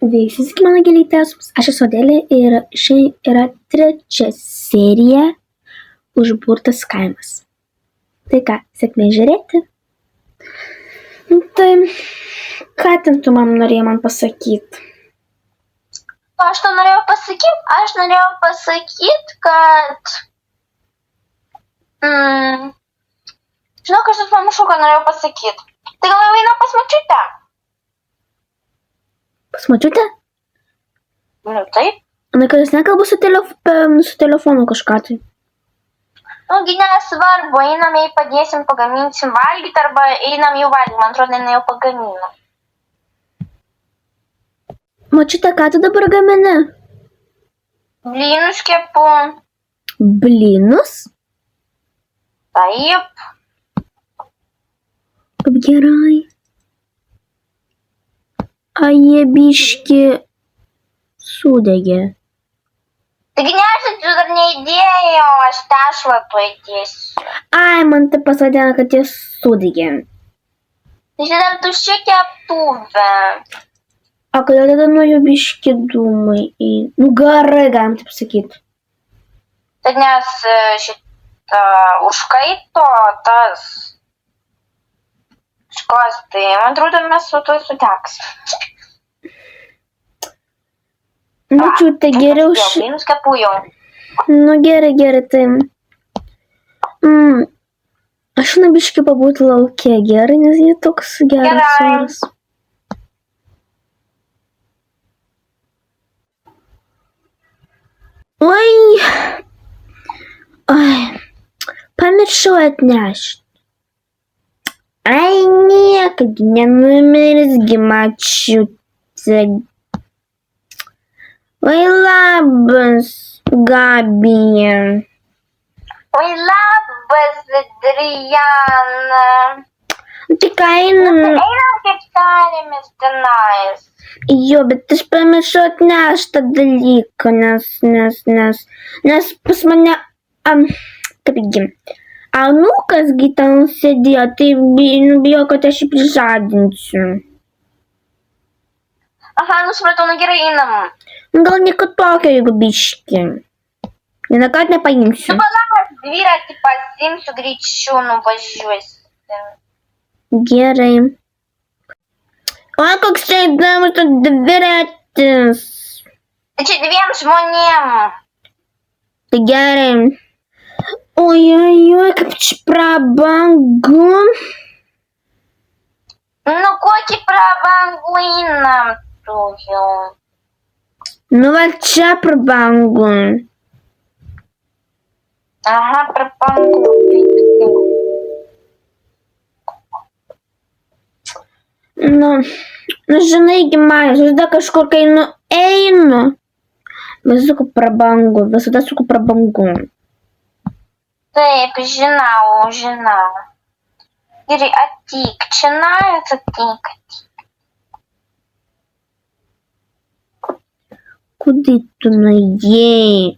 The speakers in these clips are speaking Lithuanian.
Sveiki, mano gėlytės. Aš esu Adelė ir šiandien yra 3 serija Užburtas kaimas. Tai ką, sėkmės žiūrėti? Tai ką ten tu norėjai man pasakyti? Aš tau norėjau pasakyti, kad... Žinau, aš pamiršau, ką norėjau pasakyti. Tai gal jau eina pas močiutę? Pas močiutę? Nu, taip. Na, kad jis nekalba su telefonu kažką tai. Nugi nesvarbu, einam jai padėsim, pagaminsim valgyti arba einam jau valgyti. Man atrodo, jinai jau pagamino. Močiutė, ką tu dabar gamini? Blynus kepu. Blynus? Taip. Kaip gerai. A jie biški sudegė. Taigi nesėdžiu, dar neįdėjau, aš tešlą tuoj įdėsiu. Ai, man tai pasakė, kad jie sudegė. Tai čia dar tuščia keptuvė. O kodėl tada nuo jų biški dūmai? Nu gerai, galim taip sakyti. Tai nes šitą užkaito tas škos, tai man atrodo, mes su tuo suteksim. Močiutė, geriau Blynus kepu jau. Nu gerai, tai... Aš biški pabūti lauke, gerai, nes jie toks geras oras. Oi, pamiršau atnešti. Ai, niekad nenumirsgi močiutė. Oi, labas, Gabija. Oi, labas, Adriana. Tai ką einam? Einam kaip tarėmės tenais. Jo, bet aš pamiršau atneštą dalyką, nes pas mane, kaipgi, anūkasgi ten sėdėjo, tai bijau, kad aš jį prižadinsiu. Aha, supratau, nu gerai, einam. Gal nieko tokio, jeigu biški. Vienąkart nepaimsiu. Nu, palauk, dviratį pasiimsiu, greičiau nuvažiuosi. Gerai. O, koks čia įdomus tas dviratis. Tai čia 2 žmonėm. Tai gerai. Oi, kaip čia prabangu. Nu, kokį prabangų einam tu jau. Nu, va čia prabangu. Aha, prabangu. Nu, žinai, Gimai, visada kažkur, kai einu, visada suku prabangu. Taip, žinau. Gerai, ateik, čionais ateik. Kudai tu nuėjai?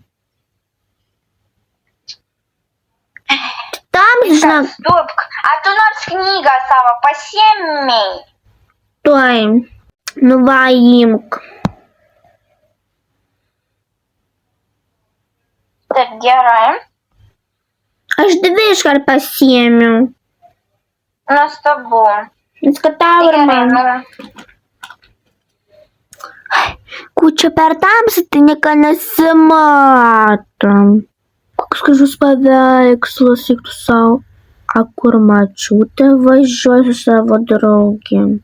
Tam, žinok. Stupk, a tu nors knygą savo pasiėmei? Tuoj, nu va, imk. Taip, gerai. Aš 2 iškart pasiėmiau. Nuostabu. Nes kad tau ir man. Kučia per tamsą, tai nieko nesimato. Koks gražus paveikslas, eik tu sau. A kur močiutė važiuoja su savo draugėm.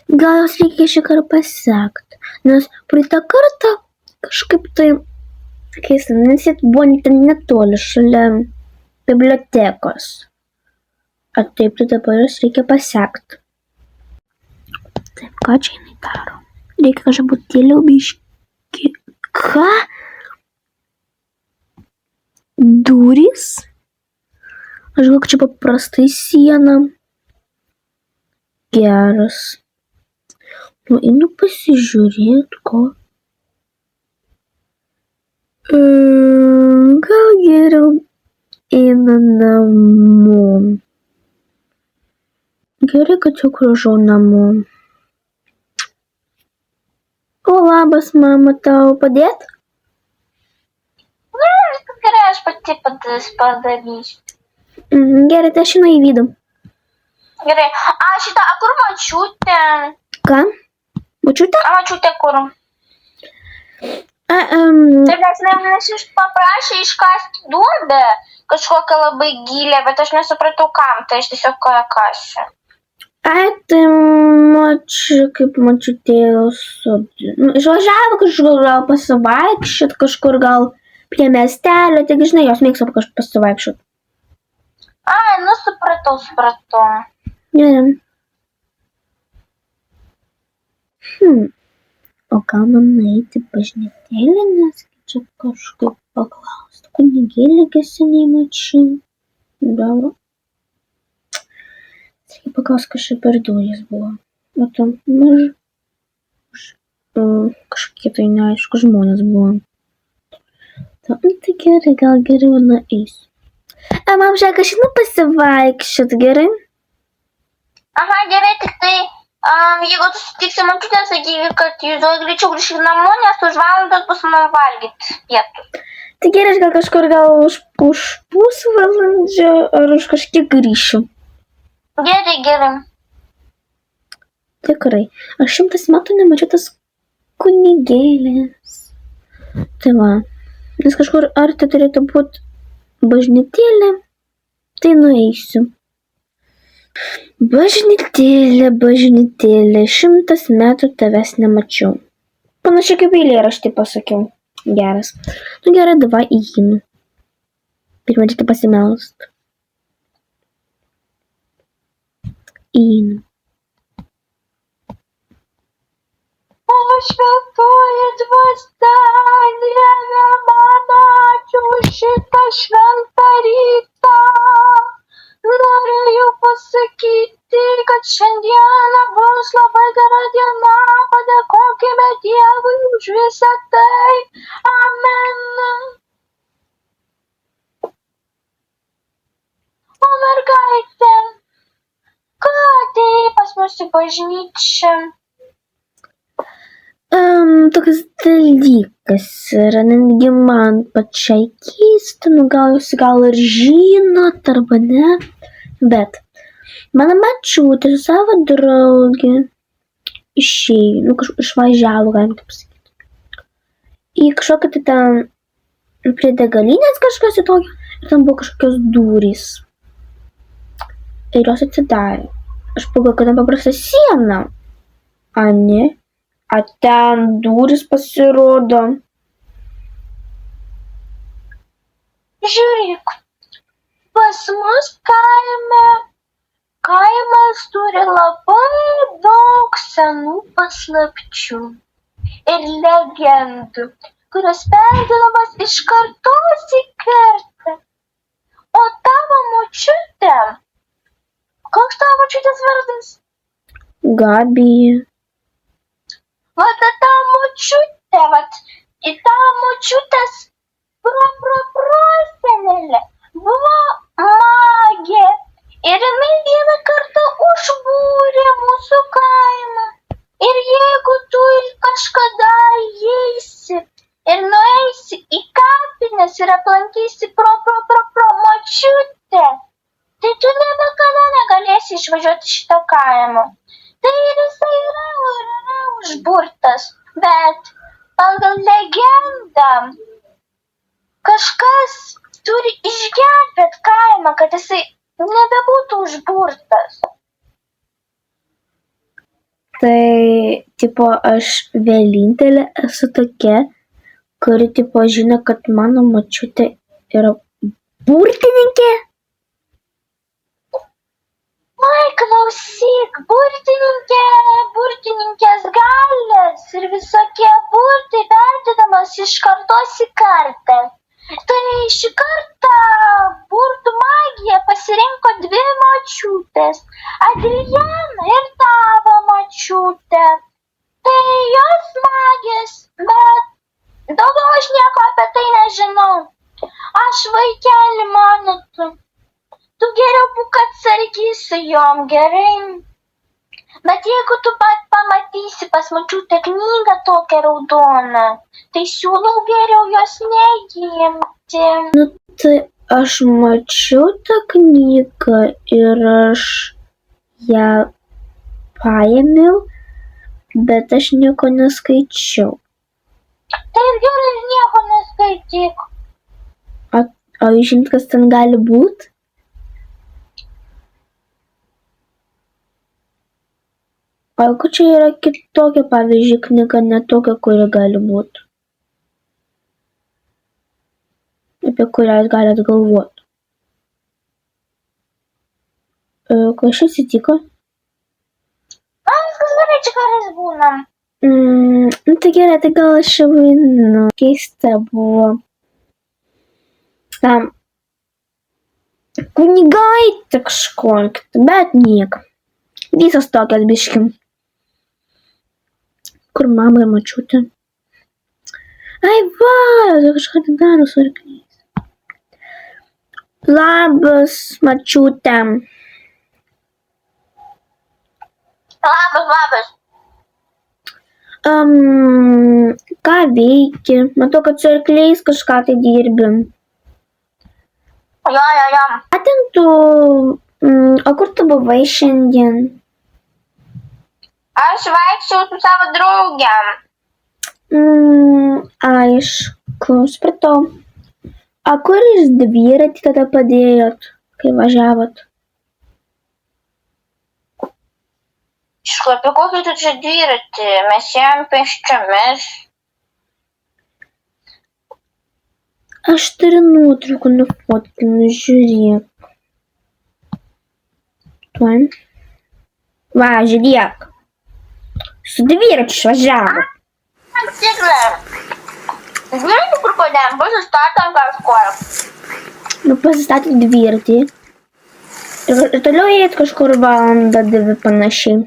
Gal jos reikia šį kartą pasiekti, nes praeitą kartą kažkaip tai, keista, nes jie buvo netoli šalia bibliotekos. A taip, tai dabar jos reikia pasiekti. Taip, ką čia jinai daro? Reikia kažkaip būti tyliau biški. Ką? Durys? Aš gal čia paprastai siena. Geras. Nu, einu pasižiūrėti, ko. Gal geriau einu namo. Gerai, kad jau grįžau namo. O, labas, mama, tau padėt? Ne, viskas gerai, aš pati padarysiu. Gerai, tai aš einu į vidų. Gerai. A kur močiutė? Ką? Močiutė? Močiutė kur? Tai nes manęs paprašė iškasti duobę kažkokią labai gilę, bet aš nesupratau kam, tai aš tiesiog kasiu. Tai kaip močiutėjos išvažiavo kažkur gal pasivaikščiot, kažkur gal prie miestelio, tik žinai, jos mėgsta kažkur pasivaikščiot. Nu supratau. Gerai. O gal man nueiti bažnytėlę, nes čia kažkaip paklausti, kunigėlį geseniai mačiau. Dabar. Reikia paklausti, kas čia per durys buvo. O tam kažkokie tai neaišku žmonės buvo. Tai gerai, gal geriau nueisiu. Mam, žiūrėk, aš einu pasivaikščiot, gerai? Aha, gerai, tik tai jeigu tu sutiksi močiutę, sakyk, kad jūs greičiau grįžkit namo, nes už valandos bus man valgyti pietus. Tai gerai, aš gal kažkur už pusvalandžio ar už kažkiek grįšiu. Gerai. Tikrai. Aš 100 metų nemačiau tas kunigėlės. Tai va. Nes kažkur arti turėtų būti bažnytėlė. Tai nueisiu. Bažnytėlė, 100 metų tavęs nemačiau. Panašiai kaip eilėraštį pasakiau. Geras. Nu gerai, davai įeinu. Pirmą reikia pasimelst. Įeinu. O šventoji dvasia, Dieve mano, ačiū šitą šventą rytą. Norėjau pasakyti, kad šiandieną bus labai gera diena, padėkokime Dievui už visą tai. Amen. O mergaitė, ką atėjai pas mus į bažnyčią? Toks dalykas yra, netgi man pačiai keista, gal jūs gal ir žinot arba ne, bet mano močiutė su savo draugė išėjo, išvažiavo, galim taip sakyti, į kažkokią tai ten prie degalinės kažkas į tokio, ir ten buvo kažkokios durys ir jos atsidarė. Aš pagalvojau, kad ten paprasta siena, ne? A ten durys pasirodo. Žiūrėk, pas mus kaimas turi labai daug senų paslapčių ir legendų, kurios perduodamos iš kartos į kartą. O tavo močiutė, koks tavo močiutės vardas? Gabija. Vat ta močiutė, į tavo močiutės prosenelė buvo magė ir jinai vieną kartą užbūrė mūsų kaimą. Ir jeigu tu kažkada įeisi ir nueisi į kapines ir aplankysi pro močiutę, tai tu nebekada negalėsi išvažiuoti šito kaimo. Tai ir jisai yra užburtas, bet pagal legendą kažkas turi išgelbėti kaimą, kad jisai nebebūtų užburtas. Tai, aš vienintelė esu tokia, kuri, žino, kad mano močiutė yra burtininkė. Oi, klausyk, burtininkės galios ir visokie burtai perduodamas iš kartos į kartą. Tai šį kartą burtų magiją pasirinko 2 močiutės, Adriana ir tavo močiutė. Tai jos magės, bet daugiau aš nieko apie tai nežinau. Aš vaikeli mano tu. Tu geriau būk atsargiai su jom, gerai? Bet jeigu tu pamatysi pas močiutę knygą tokią raudoną, tai siūlau geriau jos neimti. Tai aš mačiau tą knygą ir aš ją paėmiau, bet aš nieko neskaičiau. Tai ir gerai nieko neskaityk. O jūs žinot, kas ten gali būti? O jeigu čia yra kitokia, pavyzdžiui, knyga, ne tokia, kuri gali būti? Apie kurią jūs galite galvoti. Kas čia atsitiko? Viskas gerai, čia kartais būnam. Tai gerai, tai gal aš jau einu. Keista buvo. Tam kunigaitė kažkokia, bet nieko. Visos tokios biški. Kur mama ir močiutė? Ai va, kažką tai daro su arkliais. Labas, močiutė. Labas. Ką veiki? Matau, kad su arkliais kažką tai dirbi. Jo. O kur tu buvai šiandien? Aš vaikščiau su savo draugėm. Aišku, supratau. O kur jūs dviratį tada padėjot, kai važiavot? Apie kokį tu čia dviratį? Mes ėjom pėsčiomis. Aš turiu nuotraukų nufotkinu, žiūrėk. Tuoj. Va, žiūrėk. Su dviračiu išvažiavo. Tikrai. Dviratį kur padėjom, pasistatėm kažkur. Pasistatė dviratį. Ir toliau ėjot kažkur valandą, dvi panašiai.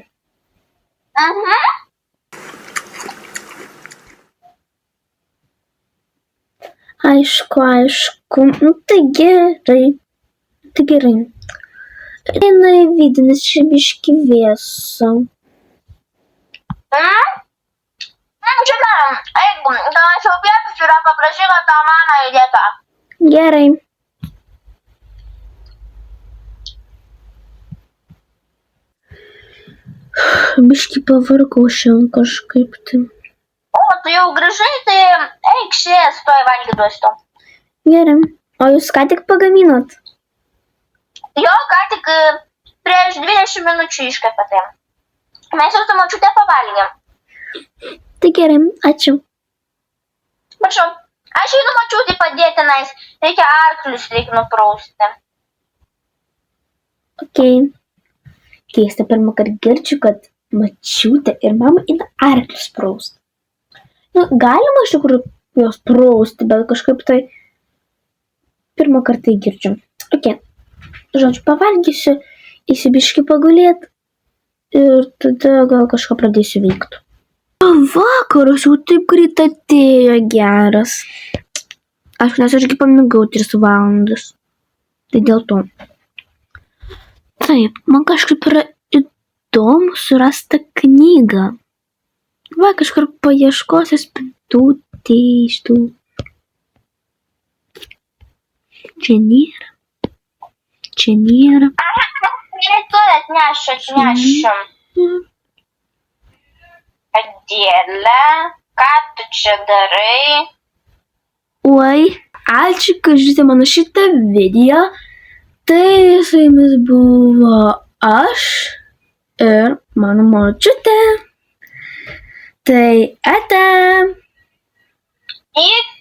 Aišku. Tai gerai. Eina į vidų, nes čia biški vėsu. Žinai, eik, gal aš jau pietus yra paprašyk, kad tą maną įdėta. Gerai. Biški pavargau šiandien kažkaip tai. O, tu jau grįžai, tai eik šies, tuoj valgyt duosiu. Gerai. O jūs ką tik pagaminot? Jo, ką tik prieš 20 minučių iškepė tai. Mes jau su močiute pavalgėm. Tai gerai, ačiū. Prašau, aš einu močiutei padėti, nais. Reikia arklius, reikia nuprausti. Okei. Keista, pirmą kartą girdžiu, kad močiutė ir mama eina arklius prausti. Galima iš tikrųjų jos prausti, bet kažkaip tai pirmą kartą girdžiu. Okei. Žodžiu, pavalgysiu, eisiu biškį pagulėt ir tada gal kažką pradėsiu veikti. Vakaras jau taip greit atėjo geras. Nes aš pamigau 3 valandas. Tai dėl to. Taip, man kažkaip yra įdomu surasti knygą. Va, kažkur paieškosiu spintutėj. Čia nėra. Tu atnešiu. Adėlė, ką tu čia darai? Oi, ačiū, kad žiūrite mano šitą video. Tai su jumis buvo aš ir mano močiutė. Tai ate. Iki.